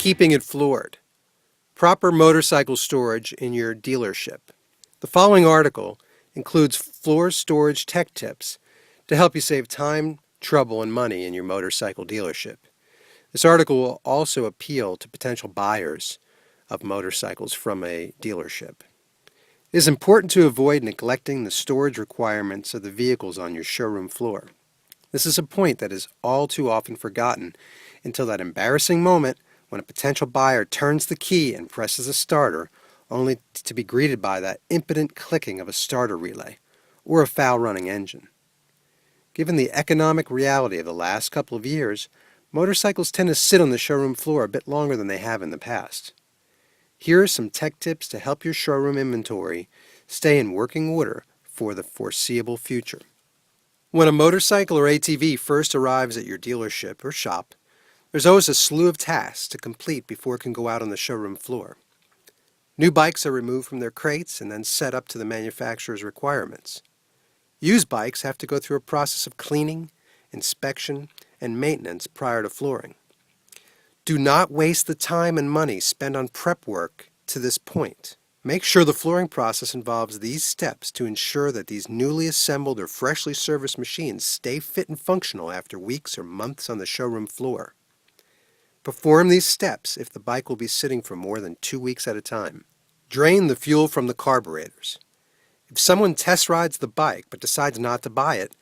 keeping it floored. Proper motorcycle storage in your dealership. The following article includes floor storage tech tips to help you save time, trouble, and money in your motorcycle dealership. This article will also appeal to potential buyers of motorcycles from a dealership. It is important to avoid neglecting the storage requirements of the vehicles on your showroom floor. This is a point that is all too often forgotten until that embarrassing moment when a potential buyer turns the key and presses a starter, only to be greeted by that impotent clicking of a starter relay or a foul-running engine. Given the economic reality of the last couple of years, motorcycles tend to sit on the showroom floor a bit longer than they have in the past. Here are some tech tips to help your showroom inventory stay in working order for the foreseeable future. When a motorcycle or ATV first arrives at your dealership or shop, there's always a slew of tasks to complete before it can go out on the showroom floor. New bikes are removed from their crates and then set up to the manufacturer's requirements. Used bikes have to go through a process of cleaning, inspection, and maintenance prior to flooring. Do not waste the time and money spent on prep work to this point. Make sure the flooring process involves these steps to ensure that these newly assembled or freshly serviced machines stay fit and functional after weeks or months on the showroom floor. Perform these steps if the bike will be sitting for more than 2 weeks at a time. Drain the fuel from the carburetors. If someone test rides the bike but decides not to buy it,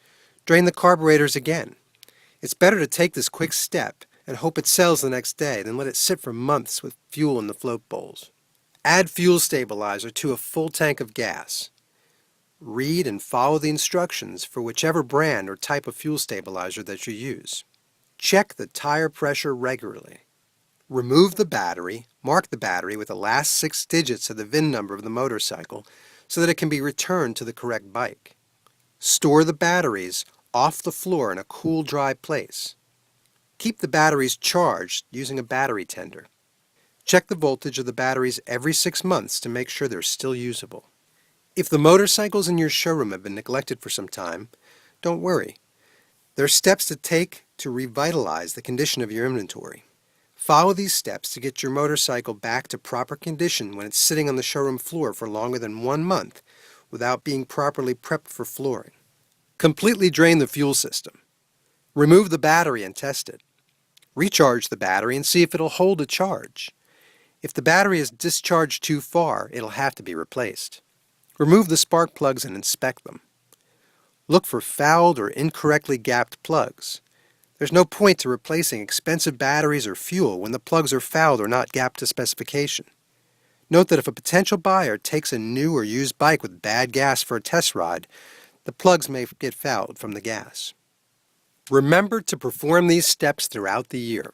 drain the carburetors again. It's better to take this quick step and hope it sells the next day than let it sit for months with fuel in the float bowls. Add fuel stabilizer to a full tank of gas. Read and follow the instructions for whichever brand or type of fuel stabilizer that you use. Check the tire pressure regularly. Remove the battery, mark the battery with the last 6 digits of the VIN number of the motorcycle so that it can be returned to the correct bike. Store the batteries off the floor in a cool, dry place. Keep the batteries charged using a battery tender. Check the voltage of the batteries every 6 months to make sure they're still usable. If the motorcycles in your showroom have been neglected for some time, don't worry. There are steps to take to revitalize the condition of your inventory. Follow these steps to get your motorcycle back to proper condition when it's sitting on the showroom floor for longer than 1 month without being properly prepped for flooring. Completely drain the fuel system. Remove the battery and test it. Recharge the battery and see if it'll hold a charge. If the battery is discharged too far, it'll have to be replaced. Remove the spark plugs and inspect them. Look for fouled or incorrectly gapped plugs. There's no point to replacing expensive batteries or fuel when the plugs are fouled or not gapped to specification. Note that if a potential buyer takes a new or used bike with bad gas for a test ride, the plugs may get fouled from the gas. Remember to perform these steps throughout the year.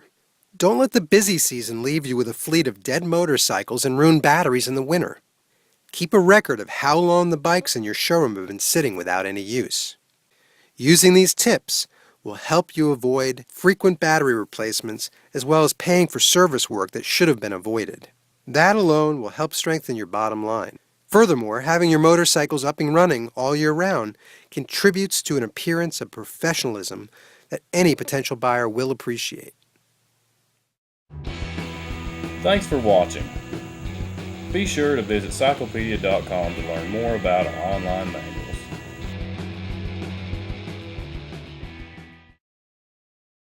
Don't let the busy season leave you with a fleet of dead motorcycles and ruined batteries in the winter. Keep a record of how long the bikes in your showroom have been sitting without any use. Using these tips will help you avoid frequent battery replacements as well as paying for service work that should have been avoided. That alone will help strengthen your bottom line. Furthermore, having your motorcycles up and running all year round contributes to an appearance of professionalism that any potential buyer will appreciate. Thanks for watching. Be sure to visit Cyclopedia.com to learn more about our online manual.